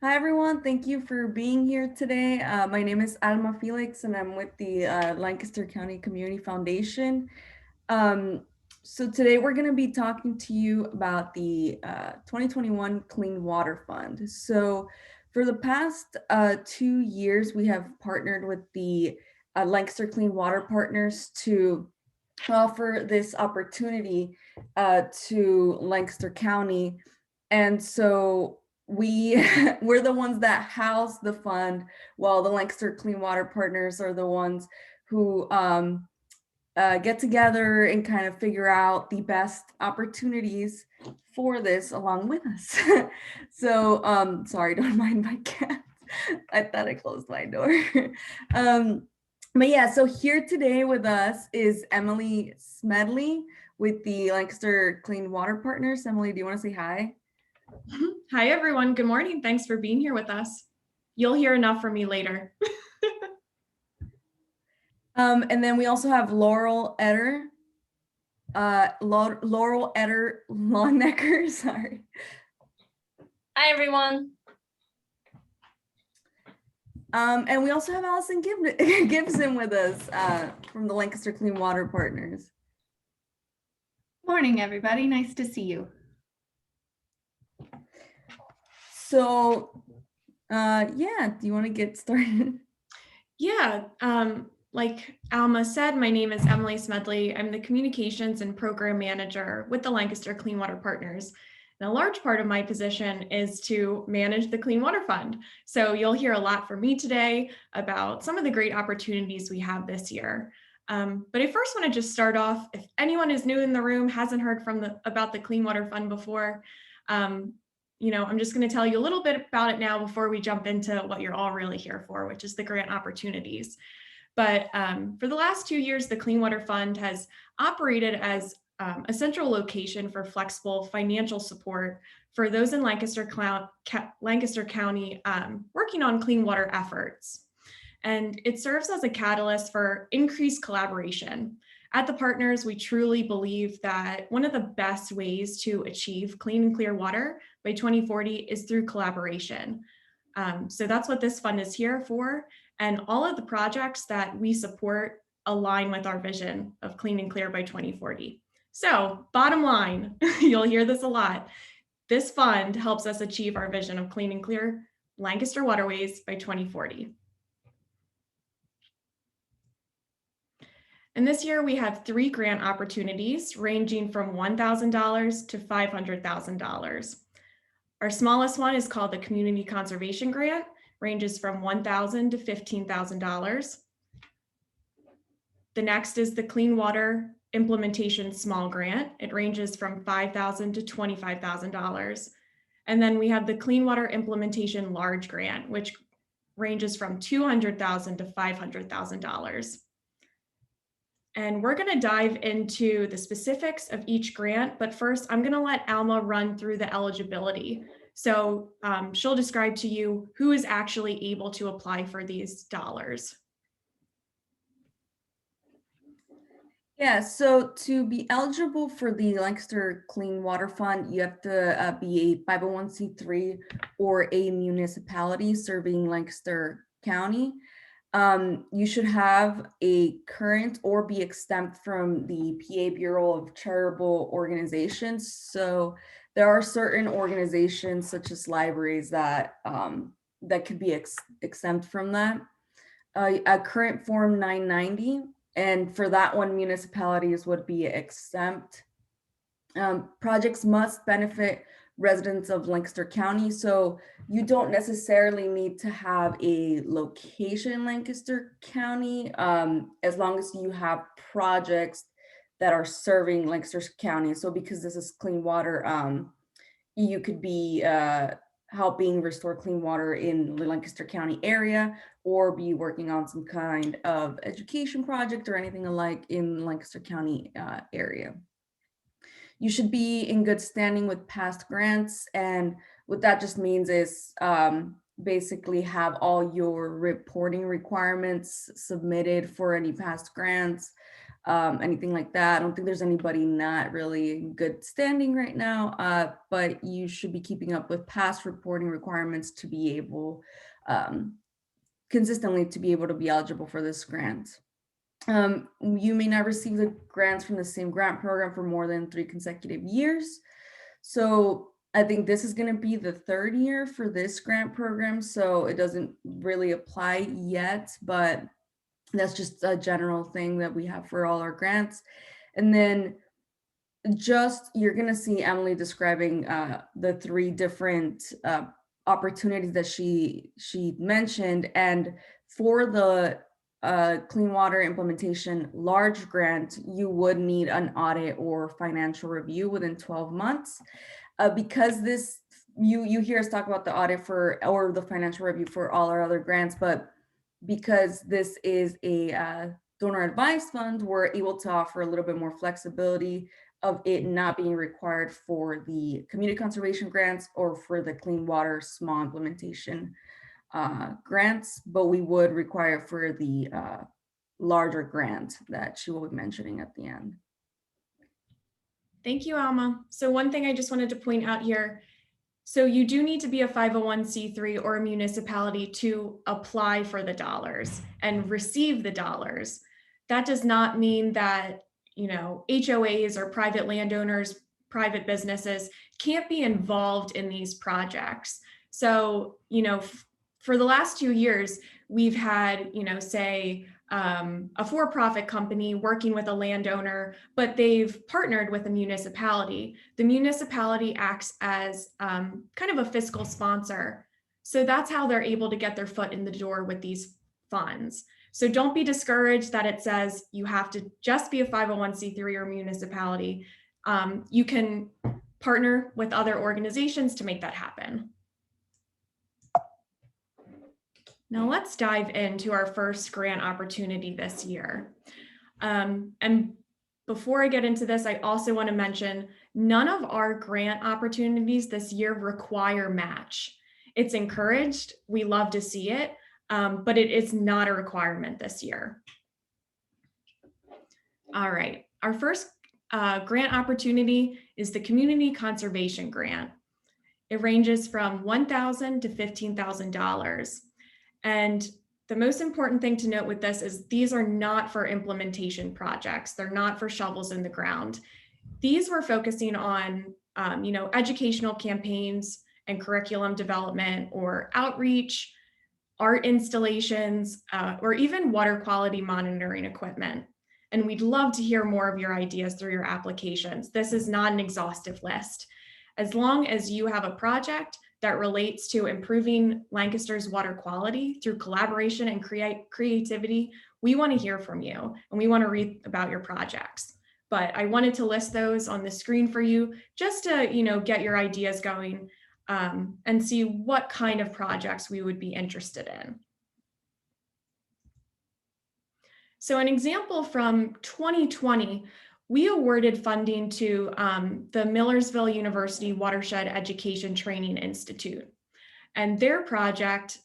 Hi, everyone. Thank you for being here today. My name is Alma Felix, and I'm with the Lancaster County Community Foundation. Um, so today we're going to be talking to you about the 2021 Clean Water Fund. So for the past 2 years, we have partnered with the Lancaster Clean Water Partners to offer this opportunity to Lancaster County. And so we're the ones that house the fund, while the Lancaster Clean Water Partners are the ones who get together and kind of figure out the best opportunities for this along with us. So sorry, don't mind my cat. I thought I closed my door. But yeah, so here today with us is Emily Smedley with the Lancaster Clean Water Partners. Emily, do you want to say hi? Hi, everyone. Good morning. Thanks for being here with us. You'll hear enough from me later. And then we also have Laurel Etter, Longnecker, sorry. Hi, everyone. And we also have Allyson Gibson with us from the Lancaster Clean Water Partners. Morning, everybody. Nice to see you. So, yeah, do you want to get started? Yeah, like Alma said, my name is Emily Smedley. I'm the Communications and Program Manager with the Lancaster Clean Water Partners. And a large part of my position is to manage the Clean Water Fund. So you'll hear a lot from me today about some of the great opportunities we have this year. But I first want to just start off, if anyone is new in the room, hasn't heard about the Clean Water Fund before, I'm just going to tell you a little bit about it now before we jump into what you're all really here for, which is the grant opportunities. But for the last 2 years, the Clean Water Fund has operated as a central location for flexible financial support for those in Lancaster County working on clean water efforts. And it serves as a catalyst for increased collaboration. At the partners, we truly believe that one of the best ways to achieve clean and clear water by 2040 is through collaboration. So that's what this fund is here for. And all of the projects that we support align with our vision of clean and clear by 2040. So bottom line, you'll hear this a lot. This fund helps us achieve our vision of clean and clear Lancaster waterways by 2040. And this year we have 3 grant opportunities ranging from $1,000 to $500,000. Our smallest one is called the Community Conservation Grant, ranges from $1,000 to $15,000. The next is the Clean Water Implementation Small Grant. It ranges from $5,000 to $25,000. And then we have the Clean Water Implementation Large Grant, which ranges from $200,000 to $500,000. And we're going to dive into the specifics of each grant, but first I'm going to let Alma run through the eligibility. So she'll describe to you who is actually able to apply for these dollars. Yeah, so to be eligible for the Lancaster Clean Water Fund, you have to be a 501c3 or a municipality serving Lancaster County. You should have a current or be exempt from the PA Bureau of Charitable Organizations. So there are certain organizations such as libraries that that could be exempt from that. A current Form 990, and for that one, municipalities would be exempt. Projects must benefit residents of Lancaster County, so you don't necessarily need to have a location in Lancaster County, as long as you have projects that are serving Lancaster County. So because this is clean water, you could be helping restore clean water in the Lancaster County area, or be working on some kind of education project or anything alike in Lancaster County area. You should be in good standing with past grants, and what that just means is basically have all your reporting requirements submitted for any past grants. anything like that. I don't think there's anybody not really in good standing right now, but you should be keeping up with past reporting requirements to be able consistently to be able to be eligible for this grant. You may not receive the grants from the same grant program for more than 3 consecutive years. So I think this is going to be the 3rd year for this grant program, so it doesn't really apply yet, but that's just a general thing that we have for all our grants. And then you're going to see Emily describing the 3 different opportunities that she mentioned. And for the clean water implementation large grant, you would need an audit or financial review within 12 months. Because this, you hear us talk about the audit or the financial review for all our other grants, but because this is a donor advised fund, we're able to offer a little bit more flexibility of it not being required for the community conservation grants or for the clean water small implementation grants, but we would require for the larger grant that she will be mentioning at the end. Thank you, Alma. So one thing I just wanted to point out here, so you do need to be a 501c3 or a municipality to apply for the dollars and receive the dollars. That does not mean that, you know, HOAs or private landowners, private businesses can't be involved in these projects. So, you know, for the last 2 years, we've had, you know, say, a for-profit company working with a landowner, but they've partnered with a municipality. The municipality acts as kind of a fiscal sponsor. So that's how they're able to get their foot in the door with these funds. So don't be discouraged that it says you have to just be a 501c3 or municipality. You can partner with other organizations to make that happen. Now let's dive into our first grant opportunity this year. And before I get into this, I also want to mention none of our grant opportunities this year require match. It's encouraged. We love to see it, but it is not a requirement this year. All right, our first grant opportunity is the Community Conservation Grant. It ranges from $1,000 to $15,000. And the most important thing to note with this is these are not for implementation projects. They're not for shovels in the ground. These were focusing on, you know, educational campaigns and curriculum development or outreach, art installations, or even water quality monitoring equipment. And we'd love to hear more of your ideas through your applications. This is not an exhaustive list. As long as you have a project that relates to improving Lancaster's water quality through collaboration and creativity, we want to hear from you and we want to read about your projects. But I wanted to list those on the screen for you just to, you know, get your ideas going and see what kind of projects we would be interested in. So an example from 2020, we awarded funding to the Millersville University Watershed Education Training Institute. And their project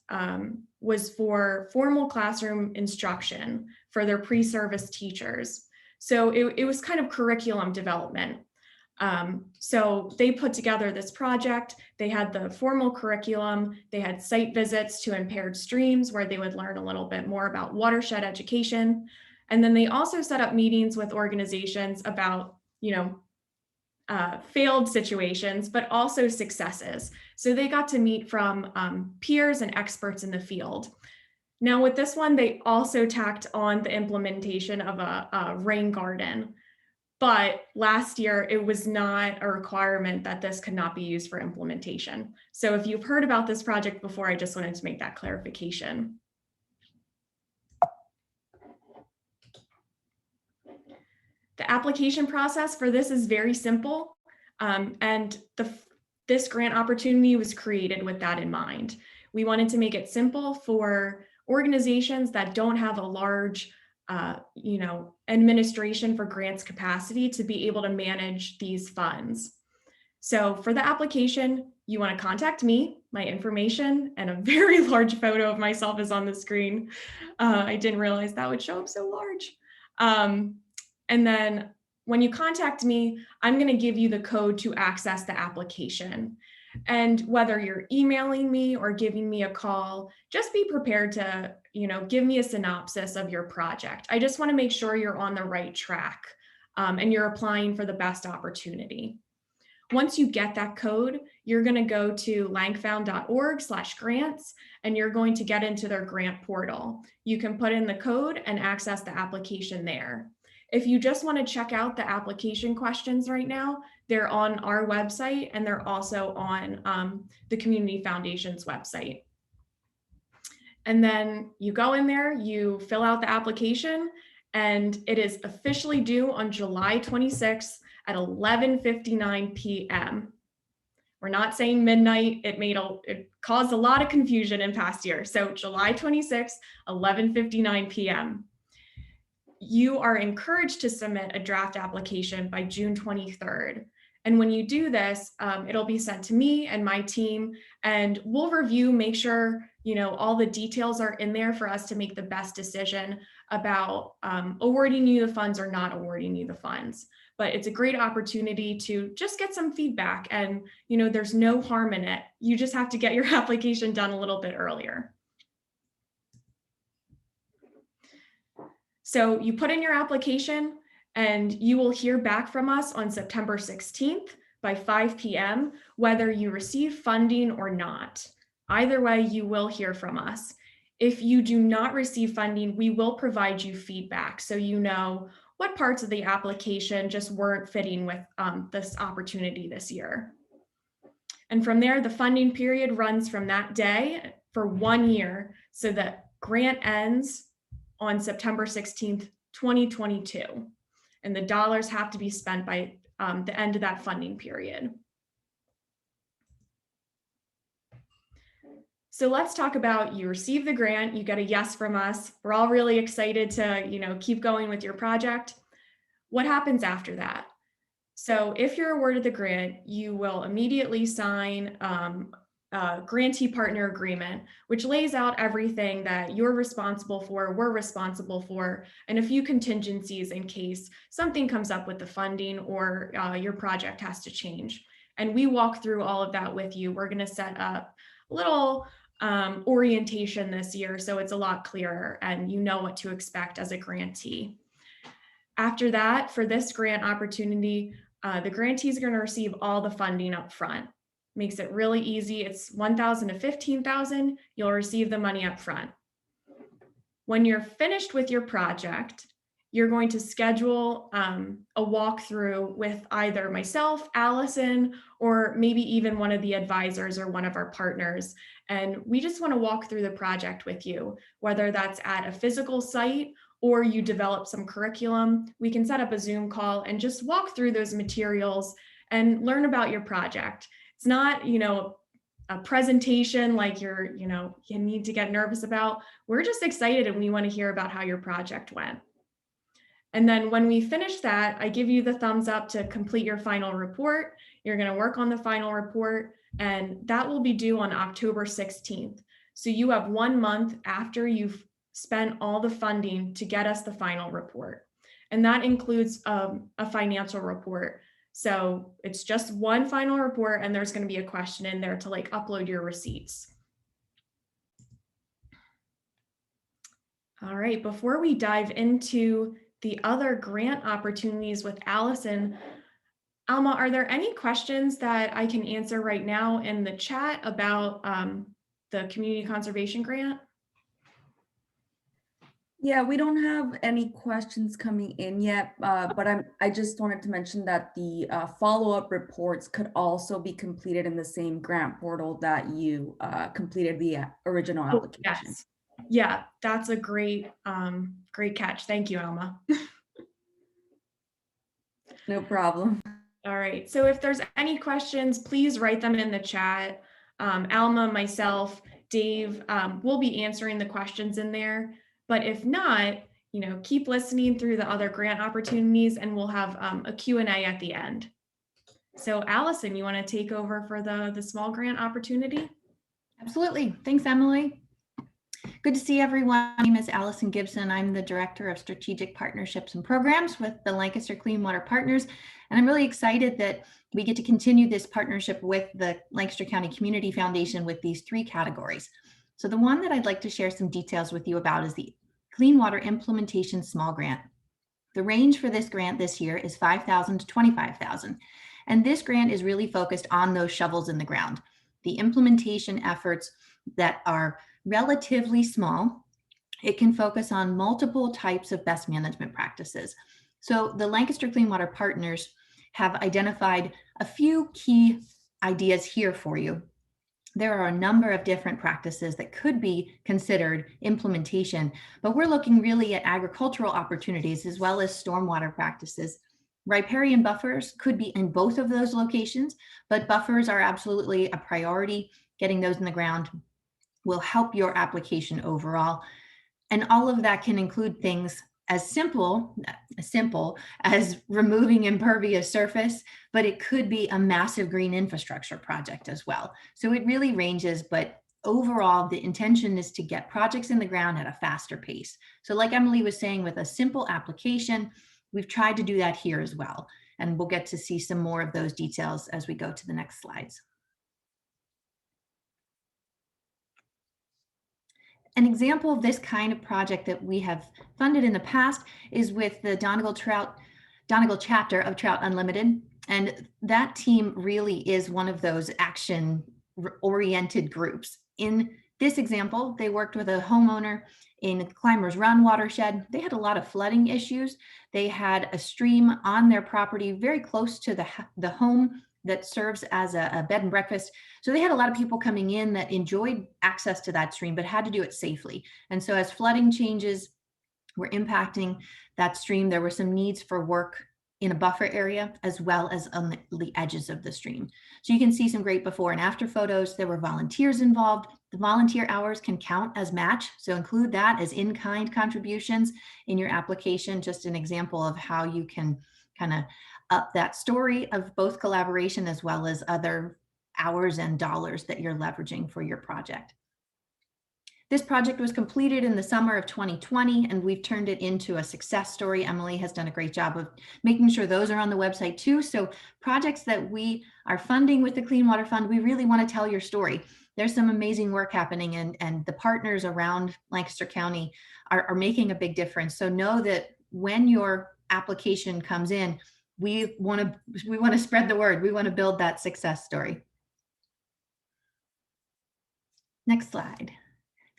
was for formal classroom instruction for their pre-service teachers. So it was kind of curriculum development. So they put together this project. They had the formal curriculum. They had site visits to impaired streams where they would learn a little bit more about watershed education. And then they also set up meetings with organizations about, you know, failed situations, but also successes. So they got to meet from peers and experts in the field. Now with this one, they also tacked on the implementation of a rain garden. But last year, it was not a requirement that this could not be used for implementation. So if you've heard about this project before, I just wanted to make that clarification. The application process for this is very simple. And this grant opportunity was created with that in mind. We wanted to make it simple for organizations that don't have a large you know, administration for grants capacity to be able to manage these funds. So for the application, you want to contact me. My information and a very large photo of myself is on the screen. I didn't realize that would show up so large. And then when you contact me, I'm going to give you the code to access the application. And whether you're emailing me or giving me a call, just be prepared to, give me a synopsis of your project. I just want to make sure you're on the right track and you're applying for the best opportunity. Once you get that code, you're going to go to langfound.org/grants, and you're going to get into their grant portal. You can put in the code and access the application there. If you just want to check out the application questions right now, they're on our website, and they're also on the Community Foundation's website. And then you go in there, you fill out the application, and it is officially due on July 26th at 11:59 p.m. We're not saying midnight. It caused a lot of confusion in past years. So July 26th, 11:59 p.m. You are encouraged to submit a draft application by June 23rd. And when you do this, it'll be sent to me and my team, and we'll review, make sure, all the details are in there for us to make the best decision about awarding you the funds or not awarding you the funds. But it's a great opportunity to just get some feedback, and, there's no harm in it. You just have to get your application done a little bit earlier. So you put in your application, and you will hear back from us on September 16th by 5 p.m. whether you receive funding or not. Either way, you will hear from us. If you do not receive funding, we will provide you feedback so you know what parts of the application just weren't fitting with this opportunity this year. And from there, the funding period runs from that day for 1 year, so that grant ends on September 16th, 2022. And the dollars have to be spent by the end of that funding period. So let's talk about, you receive the grant, you get a yes from us. We're all really excited to, keep going with your project. What happens after that? So if you're awarded the grant, you will immediately sign a grantee partner agreement, which lays out everything that you're responsible for, we're responsible for, and a few contingencies in case something comes up with the funding or your project has to change. And we walk through all of that with you. We're going to set up a little orientation this year, so it's a lot clearer and you know what to expect as a grantee. After that, for this grant opportunity, the grantees are going to receive all the funding up front. Makes it really easy. It's $1,000 to $15,000. You'll receive the money up front. When you're finished with your project, you're going to schedule a walkthrough with either myself, Allyson, or maybe even one of the advisors or one of our partners. And we just want to walk through the project with you, whether that's at a physical site or you develop some curriculum. We can set up a Zoom call and just walk through those materials and learn about your project. It's not, a presentation like you need to get nervous about. We're just excited and we want to hear about how your project went. And then when we finish that, I give you the thumbs up to complete your final report. You're going to work on the final report, and that will be due on October 16th. So you have 1 month after you've spent all the funding to get us the final report. And that includes a financial report. So it's just one final report, and there's going to be a question in there to upload your receipts. All right, before we dive into the other grant opportunities with Allyson, Alma, are there any questions that I can answer right now in the chat about the community conservation grant? Yeah, we don't have any questions coming in yet, but I just wanted to mention that the follow-up reports could also be completed in the same grant portal that you completed the original application. Yes. Yeah, that's a great catch. Thank you, Alma. No problem. All right, so if there's any questions, please write them in the chat. Alma, myself, Dave, will be answering the questions in there. But if not, keep listening through the other grant opportunities, and we'll have a Q&A at the end. So Allyson, you want to take over for the small grant opportunity? Absolutely. Thanks, Emily. Good to see everyone. My name is Allyson Gibson. I'm the Director of Strategic Partnerships and Programs with the Lancaster Clean Water Partners. And I'm really excited that we get to continue this partnership with the Lancaster County Community Foundation with these three categories. So the one that I'd like to share some details with you about is the Clean Water Implementation Small Grant. The range for this grant this year is $5,000 to $25,000. And this grant is really focused on those shovels in the ground, the implementation efforts that are relatively small. It can focus on multiple types of best management practices. So the Lancaster Clean Water Partners have identified a few key ideas here for you. There are a number of different practices that could be considered implementation, but we're looking really at agricultural opportunities as well as stormwater practices. Riparian buffers could be in both of those locations, but buffers are absolutely a priority. Getting those in the ground will help your application overall. And all of that can include things as simple as removing impervious surface, but it could be a massive green infrastructure project as well. So it really ranges, but overall, the intention is to get projects in the ground at a faster pace. So like Emily was saying, with a simple application, we've tried to do that here as well. And we'll get to see some more of those details as we go to the next slides. An example of this kind of project that we have funded in the past is with the Donegal chapter of Trout Unlimited. And that team really is one of those action-oriented groups. In this example, they worked with a homeowner in Climbers Run watershed. They had a lot of flooding issues. They had a stream on their property very close to the home that serves as a bed and breakfast. So they had a lot of people coming in that enjoyed access to that stream, but had to do it safely. And so as flooding changes were impacting that stream, there were some needs for work in a buffer area as well as on the edges of the stream. So you can see some great before and after photos. There were volunteers involved. The volunteer hours can count as match. So include that as in-kind contributions in your application. Just an example of how you can kind of up that story of both collaboration as well as other hours and dollars that you're leveraging for your project. This project was completed in the summer of 2020, and we've turned it into a success story. Emily has done a great job of making sure those are on the website too. So projects that we are funding with the Clean Water Fund, we really want to tell your story. There's some amazing work happening, and the partners around Lancaster County are making a big difference. So know that when your application comes in, we want to spread the word. We want to build that success story. Next slide.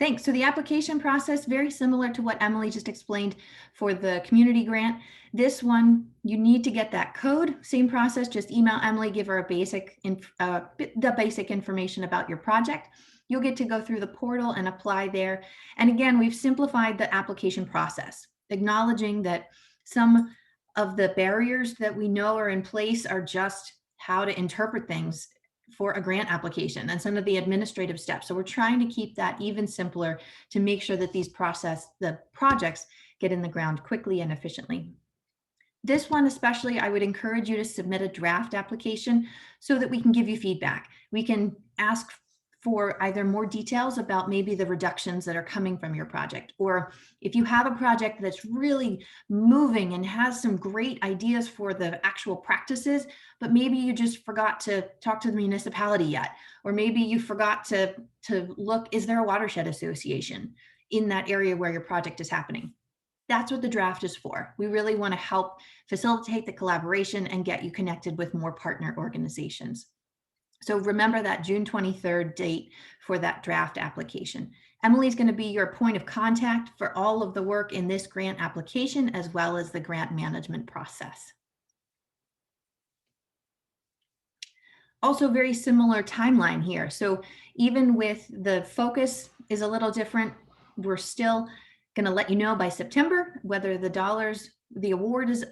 Thanks. So the application process, very similar to what Emily just explained for the community grant. This one, you need to get that code. Same process, just email Emily, give her a the basic information about your project. You'll get to go through the portal and apply there. And again, we've simplified the application process, acknowledging that some of the barriers that we know are in place are just how to interpret things for a grant application and some of the administrative steps. So we're trying to keep that even simpler to make sure that the projects get in the ground quickly and efficiently. This one especially, I would encourage you to submit a draft application so that we can give you feedback. We can ask for either more details about maybe the reductions that are coming from your project, or if you have a project that's really moving and has some great ideas for the actual practices, but maybe you just forgot to talk to the municipality yet, or maybe you forgot to look, is there a watershed association in that area where your project is happening? That's what the draft is for. We really want to help facilitate the collaboration and get you connected with more partner organizations. So remember that June 23rd date for that draft application. Emily's going to be your point of contact for all of the work in this grant application, as well as the grant management process. Also very similar timeline here. So even with the focus is a little different, we're still going to let you know by September whether the dollars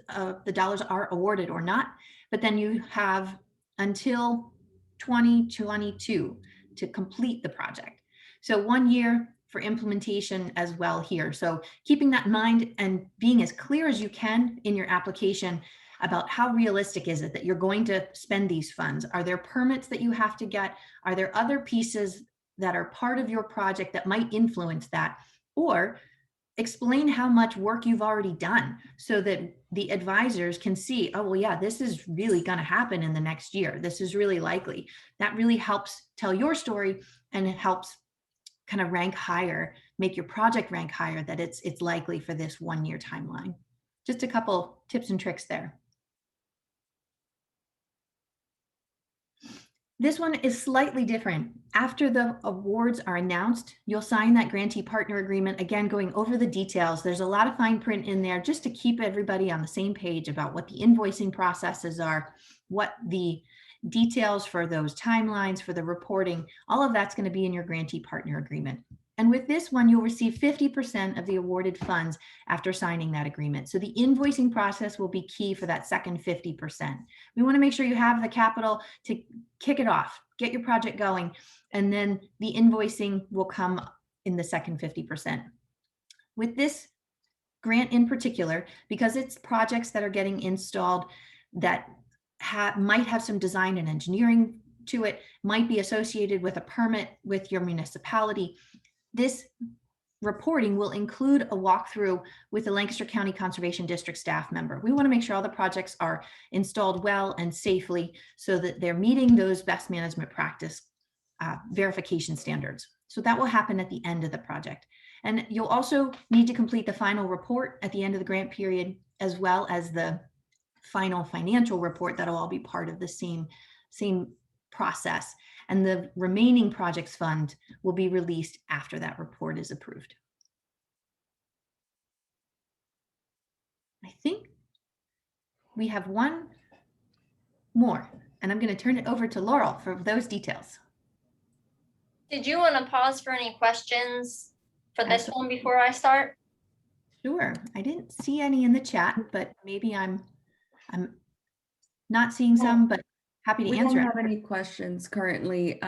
are awarded or not. But then you have until 2022 to complete the project. So 1 year for implementation as well here. So keeping that in mind and being as clear as you can in your application about how realistic is it that you're going to spend these funds. Are there permits that you have to get? Are there other pieces that are part of your project that might influence that, or explain how much work you've already done so that the advisors can see, oh, well, yeah, this is really going to happen in the next year. This is really likely. That really helps tell your story, and it helps kind of rank higher, make your project rank higher, that it's likely for this 1 year timeline. Just a couple tips and tricks there. This one is slightly different. After the awards are announced, you'll sign that grantee partner agreement, again, going over the details. There's a lot of fine print in there just to keep everybody on the same page about what the invoicing processes are, what the details for those timelines, for the reporting, all of that's going to be in your grantee partner agreement. And with this one, you'll receive 50% of the awarded funds after signing that agreement. So the invoicing process will be key for that second 50%. We want to make sure you have the capital to kick it off, get your project going, and then the invoicing will come in the second 50%. With this grant in particular, because it's projects that are getting installed that might have some design and engineering to it, might be associated with a permit with your municipality, this reporting will include a walkthrough with the Lancaster County Conservation District staff member. We want to make sure all the projects are installed well and safely so that they're meeting those best management practice verification standards. So that will happen at the end of the project. And you'll also need to complete the final report at the end of the grant period, as well as the final financial report. That'll all be part of the same process. And the remaining projects fund will be released after that report is approved. I think we have one more, and I'm going to turn it over to Laurel for those details. Did you want to pause for any questions for this one before I start? Sure. I didn't see any in the chat, but maybe I'm not seeing some, but happy to We answer. don't have any questions currently,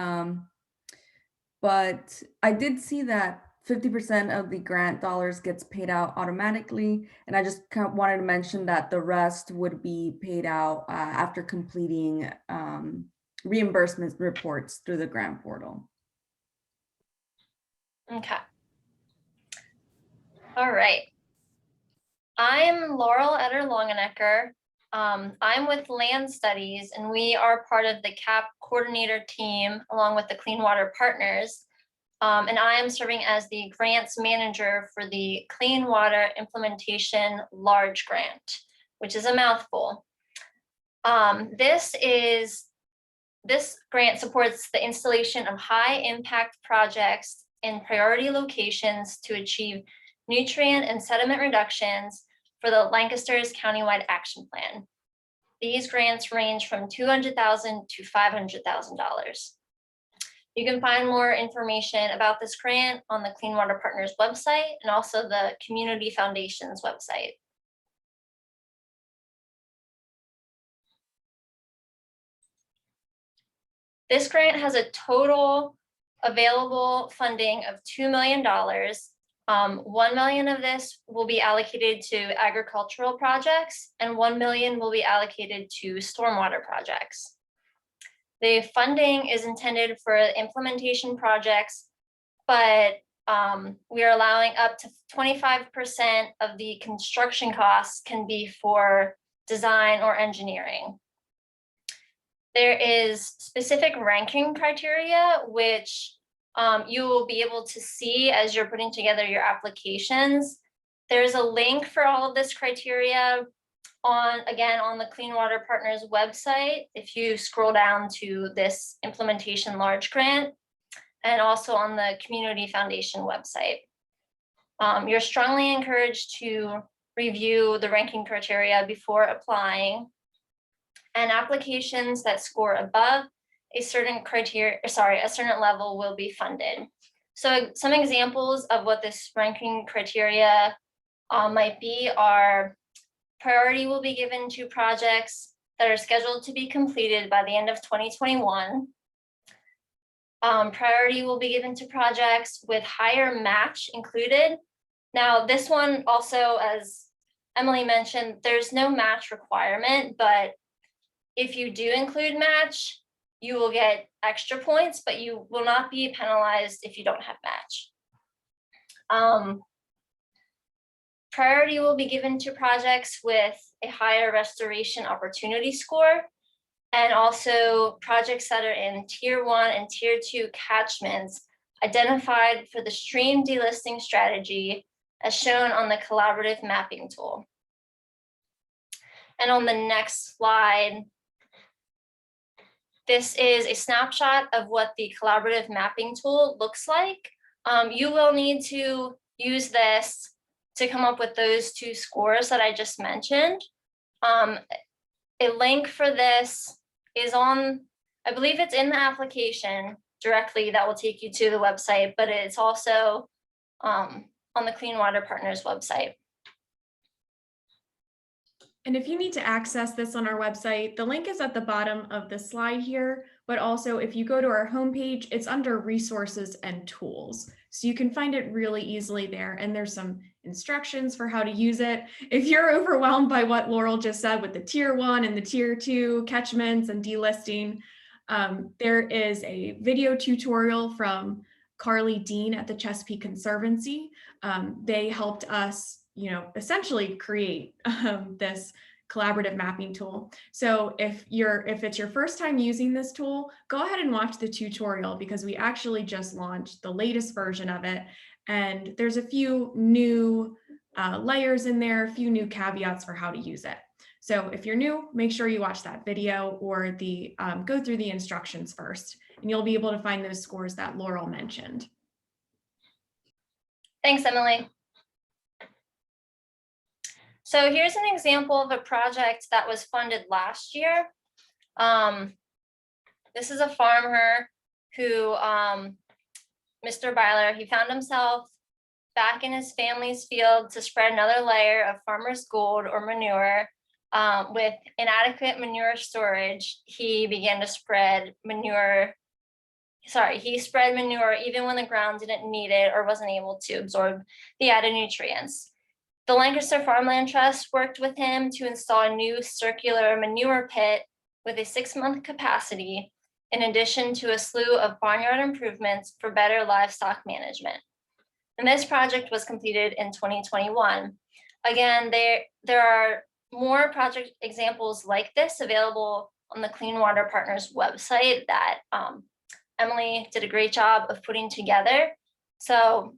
but I did see that 50% of the grant dollars gets paid out automatically, and I just kind of wanted to mention that the rest would be paid out after completing reimbursement reports through the grant portal. Okay. All right. I'm Laurel Etter-Longenecker. I'm with Land Studies, and we are part of the CAP coordinator team along with the Clean Water Partners. And I am serving as the grants manager for the Clean Water Implementation Large Grant, which is a mouthful. This grant supports the installation of high impact projects in priority locations to achieve nutrient and sediment reductions for the Lancaster's countywide action plan. These grants range from $200,000 to $500,000. You can find more information about this grant on the Clean Water Partners website and also the Community Foundation's website. This grant has a total available funding of $2 million. 1 million of this will be allocated to agricultural projects, and 1 million will be allocated to stormwater projects. The funding is intended for implementation projects, but we are allowing up to 25% of the construction costs can be for design or engineering. There is specific ranking criteria, which you will be able to see as you're putting together your applications. There's a link for all of this criteria on the Clean Water Partners website, if you scroll down to this implementation large grant, and also on the Community Foundation website. You're strongly encouraged to review the ranking criteria before applying, and applications that score above a certain level will be funded. So some examples of what this ranking criteria might be are: priority will be given to projects that are scheduled to be completed by the end of 2021. Priority will be given to projects with higher match included. Now, this one also, as Emily mentioned, there's no match requirement, but if you do include match, you will get extra points, but you will not be penalized if you don't have match. Priority will be given to projects with a higher restoration opportunity score, and also projects that are in Tier 1 and Tier 2 catchments identified for the stream delisting strategy as shown on the collaborative mapping tool. And on the next slide, this is a snapshot of what the collaborative mapping tool looks like. You will need to use this to come up with those two scores that I just mentioned. A link for this is on, I believe it's in the application directly that will take you to the website, but it's also on the Clean Water Partners website. And if you need to access this on our website, the link is at the bottom of the slide here, but also if you go to our homepage, it's under resources and tools. So you can find it really easily there. And there's some instructions for how to use it. If you're overwhelmed by what Laurel just said with the Tier 1 and the Tier 2 catchments and delisting, there is a video tutorial from Carly Dean at the Chesapeake Conservancy. They helped us essentially create this collaborative mapping tool. So if it's your first time using this tool, go ahead and watch the tutorial because we actually just launched the latest version of it. And there's a few new layers in there, a few new caveats for how to use it. So if you're new, make sure you watch that video or go through the instructions first, and you'll be able to find those scores that Laurel mentioned. Thanks, Emily. So here's an example of a project that was funded last year. This is a farmer who, Mr. Byler, he found himself back in his family's field to spread another layer of farmer's gold or manure. With inadequate manure storage, he began to spread manure. He spread manure even when the ground didn't need it or wasn't able to absorb the added nutrients. The Lancaster Farmland Trust worked with him to install a new circular manure pit with a 6-month capacity, in addition to a slew of barnyard improvements for better livestock management. And this project was completed in 2021. Again, there are more project examples like this available on the Clean Water Partners website that Emily did a great job of putting together. So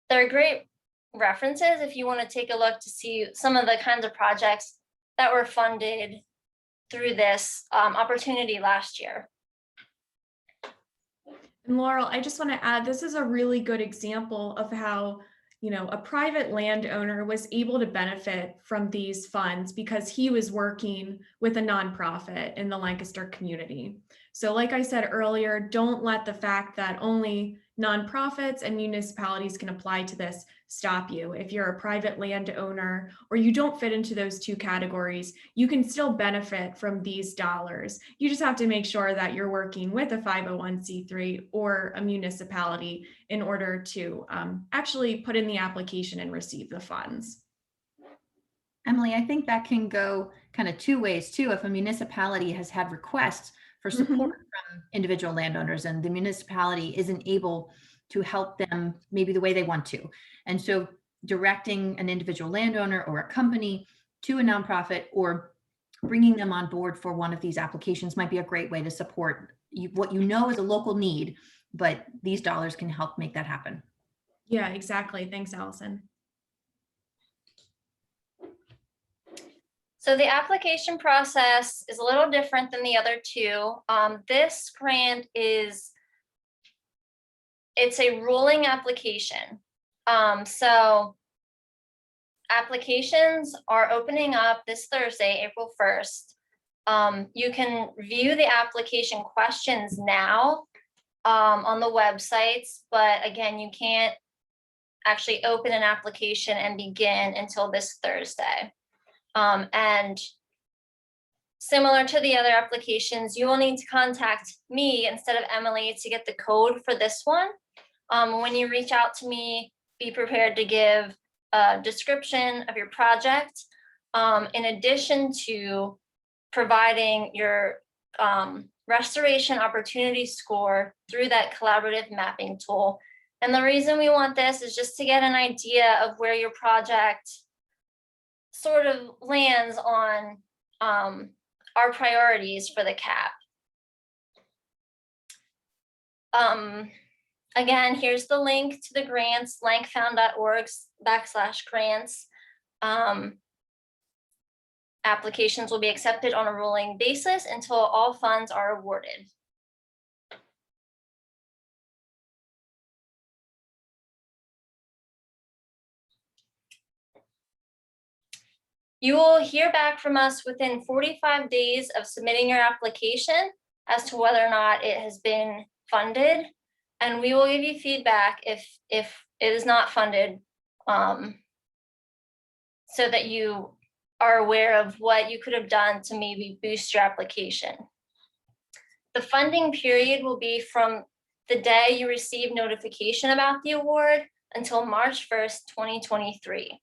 they're great references if you want to take a look to see some of the kinds of projects that were funded through this opportunity last year. And Laurel, I just want to add, this is a really good example of how a private landowner was able to benefit from these funds because he was working with a nonprofit in the Lancaster community. So like I said earlier, don't let the fact that only nonprofits and municipalities can apply to this stop you. If you're a private landowner or you don't fit into those two categories, you can still benefit from these dollars. You just have to make sure that you're working with a 501c3 or a municipality in order to actually put in the application and receive the funds. Emily, I think that can go kind of two ways too. If a municipality has had requests for support from individual landowners and the municipality isn't able to help them maybe the way they want to. And so directing an individual landowner or a company to a nonprofit or bringing them on board for one of these applications might be a great way to support what you know is a local need, but these dollars can help make that happen. Yeah, exactly. Thanks, Allyson. So the application process is a little different than the other two. This grant it's a rolling application. So applications are opening up this Thursday, April 1st. You can view the application questions now on the websites, but again, you can't actually open an application and begin until this Thursday. And similar to the other applications, you will need to contact me instead of Emily to get the code for this one. When you reach out to me, be prepared to give a description of your project, in addition to providing your restoration opportunity score through that collaborative mapping tool. And the reason we want this is just to get an idea of where your project sort of lands on our priorities for the CAP. Again, here's the link to the grants, lankfound.org/grants. Applications will be accepted on a rolling basis until all funds are awarded. You will hear back from us within 45 days of submitting your application as to whether or not it has been funded. And we will give you feedback if it is not funded, so that you are aware of what you could have done to maybe boost your application. The funding period will be from the day you receive notification about the award until March 1st, 2023.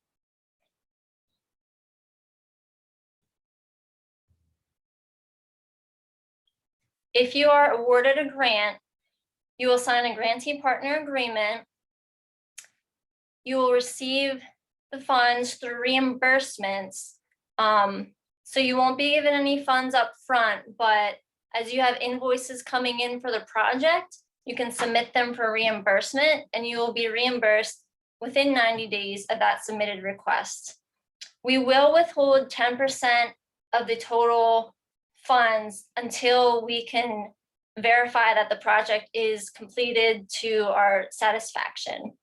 If you are awarded a grant, you will sign a grantee partner agreement. You will receive the funds through reimbursements. So you won't be given any funds up front, but as you have invoices coming in for the project, you can submit them for reimbursement and you will be reimbursed within 90 days of that submitted request. We will withhold 10% of the total funds until we can verify that the project is completed to our satisfaction.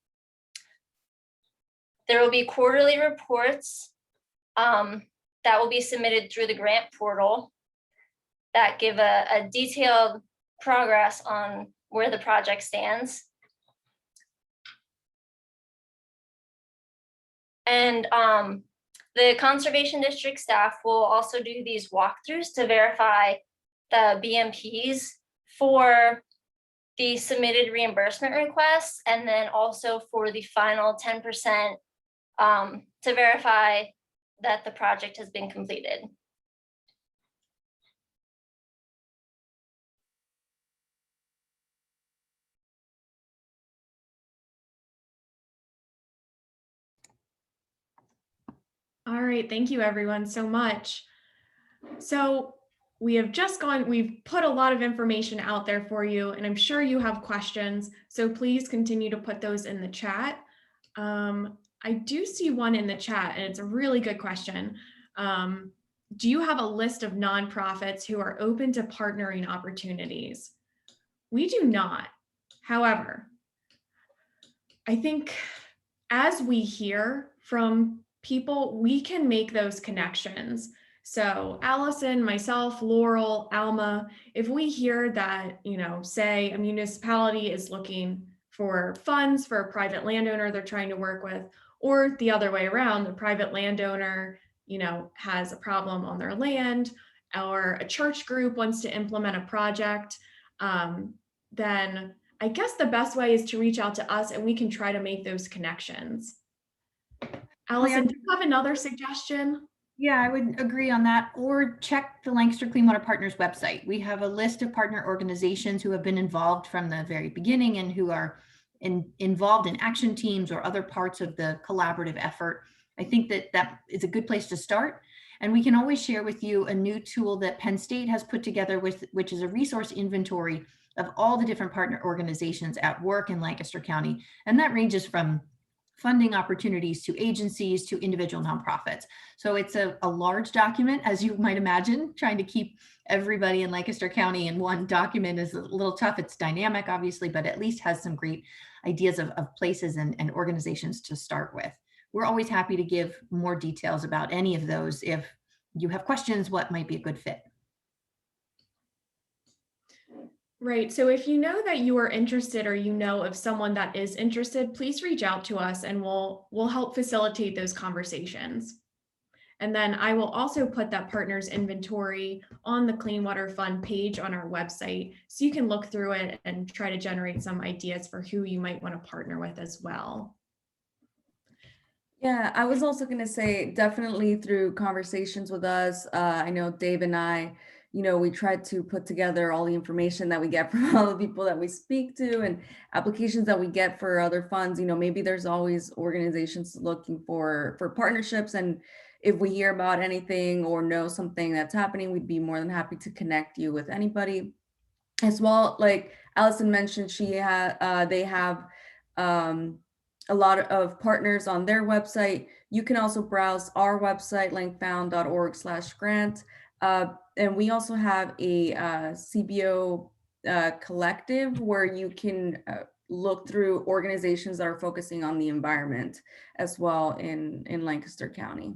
There will be quarterly reports that will be submitted through the grant portal that give a detailed progress on where the project stands. And the Conservation District staff will also do these walkthroughs to verify the BMPs for the submitted reimbursement requests, and then also for the final 10% to verify that the project has been completed. All right, thank you everyone so much. So we've put a lot of information out there for you, and I'm sure you have questions, so please continue to put those in the chat. I do see one in the chat, and it's a really good question. Do you have a list of nonprofits who are open to partnering opportunities? We do not. However, I think as we hear from people, we can make those connections. So Allyson, myself, Laurel, Alma, if we hear that, say a municipality is looking for funds for a private landowner they're trying to work with, or the other way around, the private landowner, has a problem on their land, or a church group wants to implement a project, then I guess the best way is to reach out to us and we can try to make those connections. Allyson, do you have another suggestion? Yeah, I would agree on that. Or check the Lancaster Clean Water Partners website. We have a list of partner organizations who have been involved from the very beginning and who are involved in action teams or other parts of the collaborative effort. I think that is a good place to start. And we can always share with you a new tool that Penn State has put together, which is a resource inventory of all the different partner organizations at work in Lancaster County. And that ranges from funding opportunities to agencies to individual nonprofits. So it's a large document, as you might imagine. Trying to keep everybody in Lancaster County in one document is a little tough. It's dynamic, obviously, but at least has some great ideas of places and organizations to start with. We're always happy to give more details about any of those if you have questions, what might be a good fit. Right. So if you know that you are interested or you know of someone that is interested, please reach out to us and we'll help facilitate those conversations. And then I will also put that partners inventory on the Clean Water Fund page on our website, so you can look through it and try to generate some ideas for who you might want to partner with as well. Yeah, I was also going to say definitely through conversations with us. I know Dave and I, we try to put together all the information that we get from all the people that we speak to and applications that we get for other funds. Maybe there's always organizations looking for partnerships, and if we hear about anything or know something that's happening, we'd be more than happy to connect you with anybody as well. Like Allyson mentioned, they have a lot of partners on their website. You can also browse our website, lankfound.org/grant. And we also have a CBO collective where you can look through organizations that are focusing on the environment as well in Lancaster County.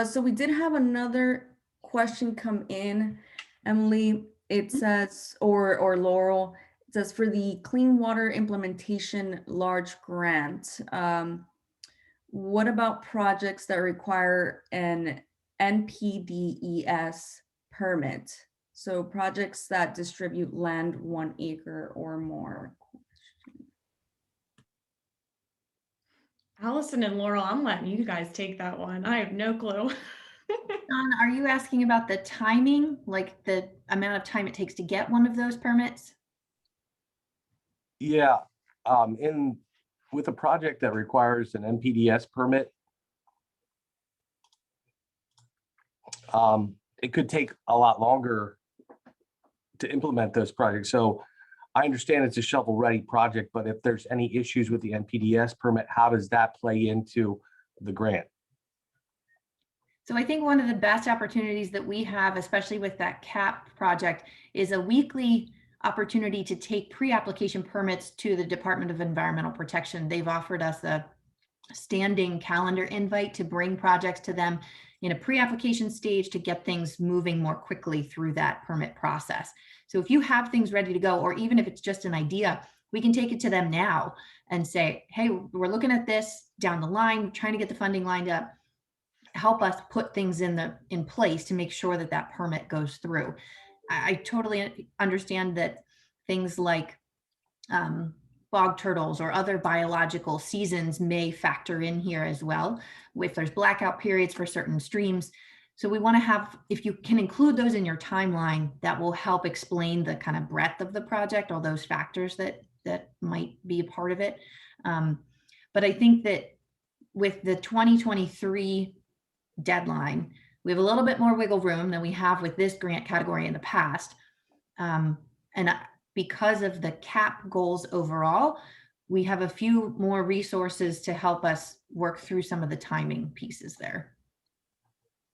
So we did have another question come in, Emily. It says, or Laurel, it says, for the Clean Water Implementation Large Grant, what about projects that require an NPDES permit? So projects that distribute land 1 acre or more. Allyson and Laurel, I'm letting you guys take that one. I have no clue. John, are you asking about the timing, like the amount of time it takes to get one of those permits? Yeah, with a project that requires an NPDES permit, it could take a lot longer to implement those projects. So I understand it's a shovel-ready project, but if there's any issues with the NPDES permit, how does that play into the grant? So I think one of the best opportunities that we have, especially with that CAP project, is a weekly opportunity to take pre-application permits to the Department of Environmental Protection. They've offered us a standing calendar invite to bring projects to them in a pre-application stage to get things moving more quickly through that permit process. So if you have things ready to go, or even if it's just an idea, we can take it to them now and say, hey, we're looking at this down the line, trying to get the funding lined up. Help us put things in place to make sure that that permit goes through. I totally understand that things like bog turtles or other biological seasons may factor in here as well, if there's blackout periods for certain streams. So we want to have, if you can include those in your timeline, that will help explain the kind of breadth of the project, all those factors that might be a part of it. But I think that with the 2023 deadline, we have a little bit more wiggle room than we have with this grant category in the past. And because of the CAP goals overall, we have a few more resources to help us work through some of the timing pieces there.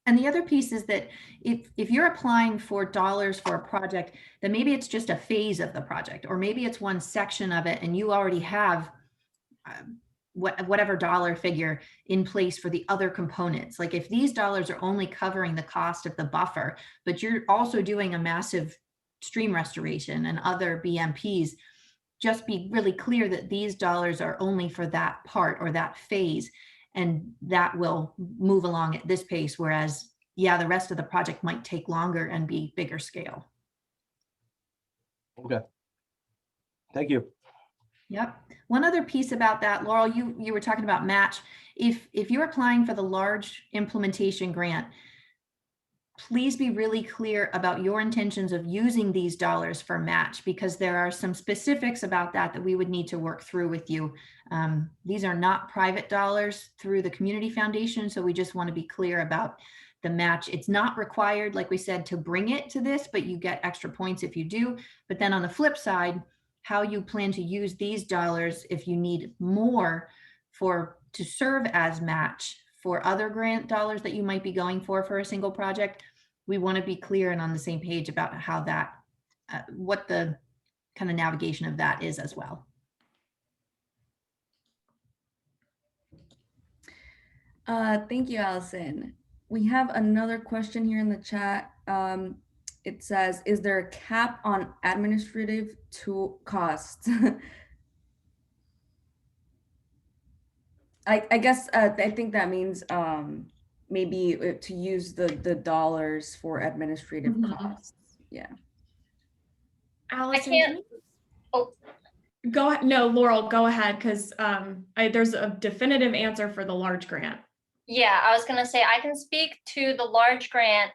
And the other piece is that if you're applying for dollars for a project, then maybe it's just a phase of the project, or maybe it's one section of it and you already have whatever dollar figure in place for the other components. Like if these dollars are only covering the cost of the buffer, but you're also doing a massive stream restoration and other BMPs, just be really clear that these dollars are only for that part or that phase, and that will move along at this pace. Whereas, yeah, the rest of the project might take longer and be bigger scale. Okay. Thank you. Yep. One other piece about that, Laurel, you were talking about match. If you're applying for the large implementation grant, please be really clear about your intentions of using these dollars for match, because there are some specifics about that we would need to work through with you. These are not private dollars through the Community Foundation, so we just want to be clear about the match. It's not required, like we said, to bring it to this, but you get extra points if you do. But then on the flip side, how you plan to use these dollars if you need more to serve as match for other grant dollars that you might be going for a single project. We want to be clear and on the same page about how that, what the kind of navigation of that is as well. Thank you, Allyson. We have another question here in the chat. It says, is there a cap on administrative tool costs? I guess I think that means maybe to use the dollars for administrative costs. Yeah. Allyson, can't- Oh. Go ahead. No, Laurel, go ahead, because there's a definitive answer for the large grant. Yeah, I was gonna say, I can speak to the large grant.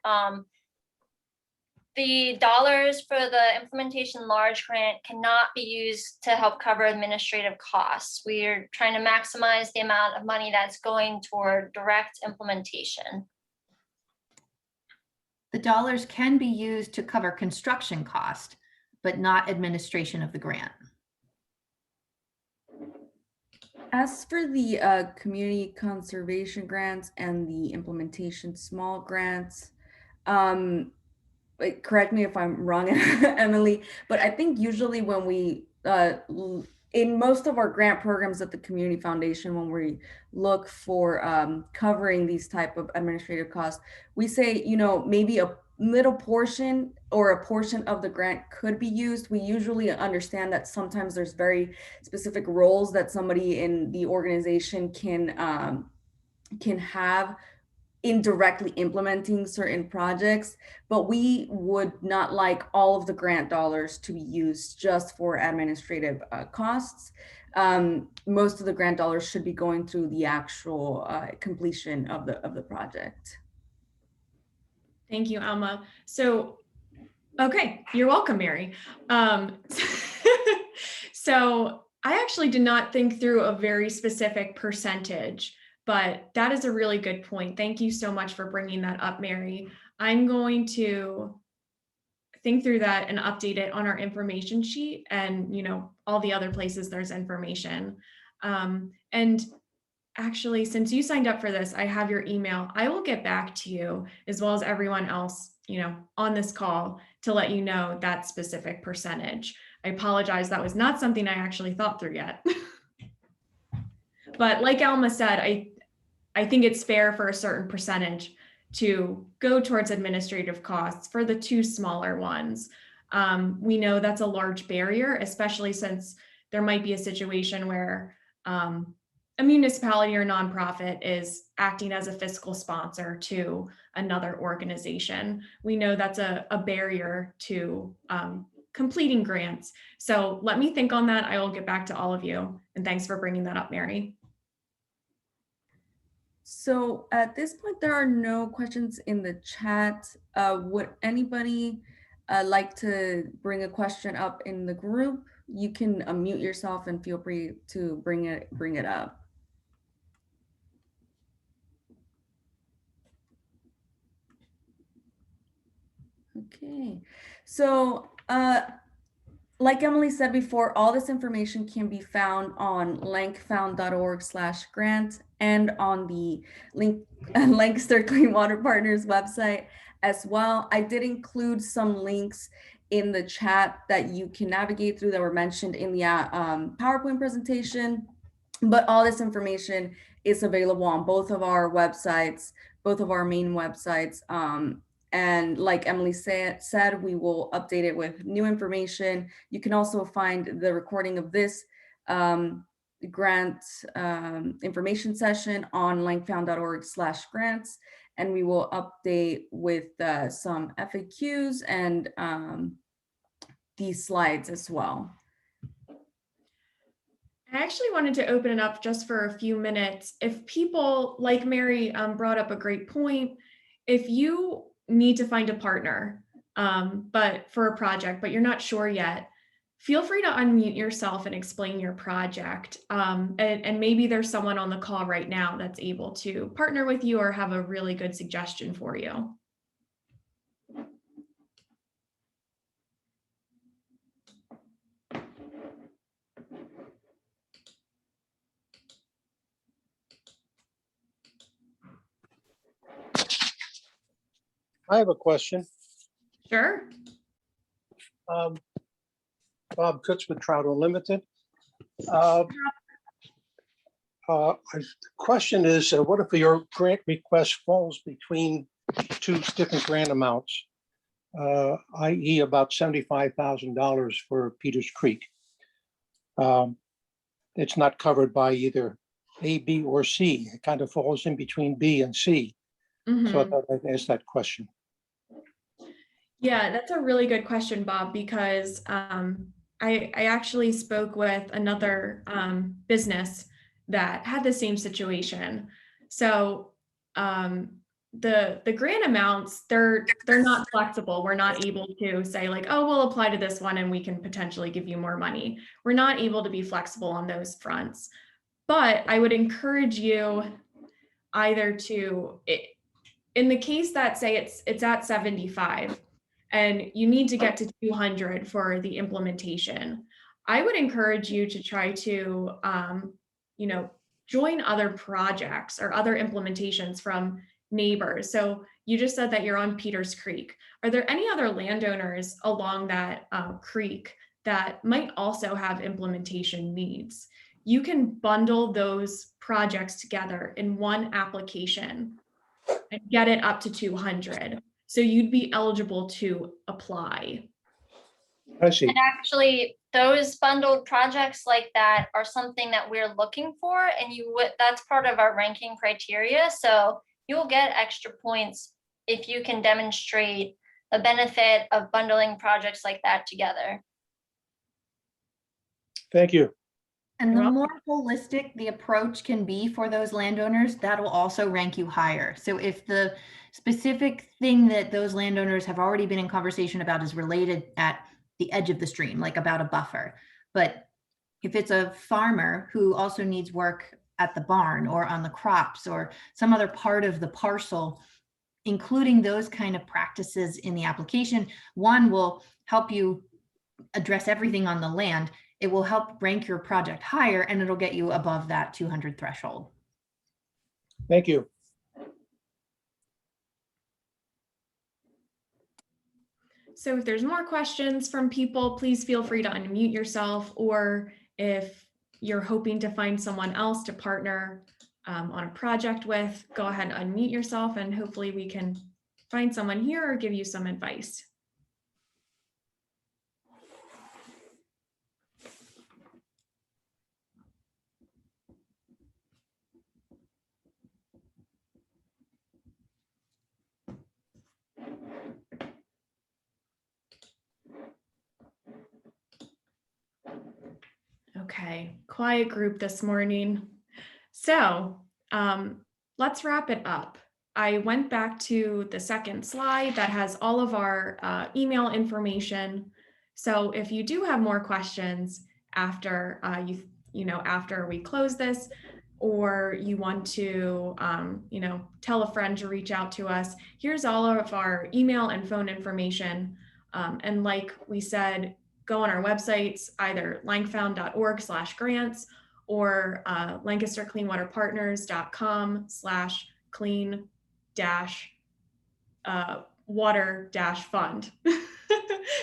The dollars for the implementation large grant cannot be used to help cover administrative costs. We are trying to maximize the amount of money that's going toward direct implementation. The dollars can be used to cover construction cost, but not administration of the grant. As for the community conservation grants and the implementation small grants, correct me if I'm wrong, Emily, but I think usually when we, in most of our grant programs at the Community Foundation, when we look for covering these type of administrative costs, we say, maybe a little portion or a portion of the grant could be used. We usually understand that sometimes there's very specific roles that somebody in the organization can have in directly implementing certain projects, but we would not like all of the grant dollars to be used just for administrative costs. Most of the grant dollars should be going through the actual completion of the project. Thank you, Alma. So, okay, you're welcome, Mary. So I actually did not think through a very specific percentage, but that is a really good point. Thank you so much for bringing that up, Mary. I'm going to think through that and update it on our information sheet and, all the other places there's information. And actually, since you signed up for this, I have your email. I will get back to you as well as everyone else, on this call to let you know that specific percentage. I apologize. That was not something I actually thought through yet. But like Alma said, I think it's fair for a certain percentage to go towards administrative costs for the two smaller ones. We know that's a large barrier, especially since there might be a situation where a municipality or nonprofit is acting as a fiscal sponsor to another organization. We know that's a barrier to completing grants. So let me think on that. I will get back to all of you. And thanks for bringing that up, Mary. So at this point, there are no questions in the chat. Would anybody like to bring a question up in the group? You can unmute yourself and feel free to bring it up. Okay, so like Emily said before, all this information can be found on lankfound.org/grant and on the Lancaster Clean Water Partners website as well. I did include some links in the chat that you can navigate through that were mentioned in the PowerPoint presentation, but all this information is available on both of our websites, both of our main websites. And like Emily said, we will update it with new information. You can also find the recording of this grant information session on lankfound.org/grants. And we will update with some FAQs and these slides as well. I actually wanted to open it up just for a few minutes. If people, like Mary brought up a great point, if you need to find a partner, but for a project, but you're not sure yet, feel free to unmute yourself and explain your project. And maybe there's someone on the call right now that's able to partner with you or have a really good suggestion for you. I have a question. Sure. Bob Kutz with Trout Unlimited. The question is, what if your grant request falls between two different grant amounts, i.e. about $75,000 for Peters Creek? It's not covered by either A, B, or C. It kind of falls in between B and C. Mm-hmm. So I thought I'd ask that question. Yeah, that's a really good question, Bob, because I actually spoke with another business that had the same situation. So the grant amounts, they're not flexible. We're not able to say like, oh, we'll apply to this one and we can potentially give you more money. We're not able to be flexible on those fronts. But I would encourage you either to, in the case that say it's at 75 and you need to get to 200 for the implementation, I would encourage you to try to, join other projects or other implementations from neighbors. So you just said that you're on Peters Creek. Are there any other landowners along that creek that might also have implementation needs? You can bundle those projects together in one application and get it up to 200. So you'd be eligible to apply. I see. And actually, those bundled projects like that are something that we're looking for, and that's part of our ranking criteria. So you'll get extra points if you can demonstrate the benefit of bundling projects like that together. Thank you. And the You're more holistic the approach can be for those landowners, that will also rank you higher. So if the specific thing that those landowners have already been in conversation about is related at the edge of the stream, like about a buffer, but if it's a farmer who also needs work at the barn or on the crops or some other part of the parcel, including those kind of practices in the application, one will help you address everything on the land. It will help rank your project higher and it'll get you above that 200 threshold. Thank you. So if there's more questions from people, please feel free to unmute yourself, or if you're hoping to find someone else to partner on a project with, go ahead and unmute yourself and hopefully we can find someone here or give you some advice. Okay, quiet group this morning. So let's wrap it up. I went back to the second slide that has all of our email information. So if you do have more questions after after we close this, or you want to tell a friend to reach out to us, here's all of our email and phone information. And like we said, go on our websites, either langfound.org/grants or lancastercleanwater-partners.com/clean-water-fund.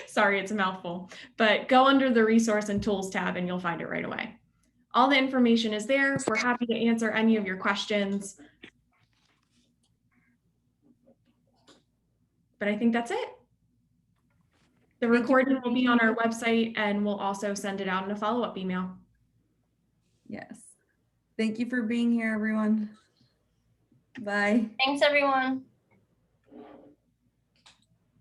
Sorry, it's a mouthful, but go under the resource and tools tab and you'll find it right away. All the information is there. We're happy to answer any of your questions. But I think that's it. The recording will be on our website and we'll also send it out in a follow-up email. Yes. Thank you for being here, everyone. Bye. Thanks, everyone.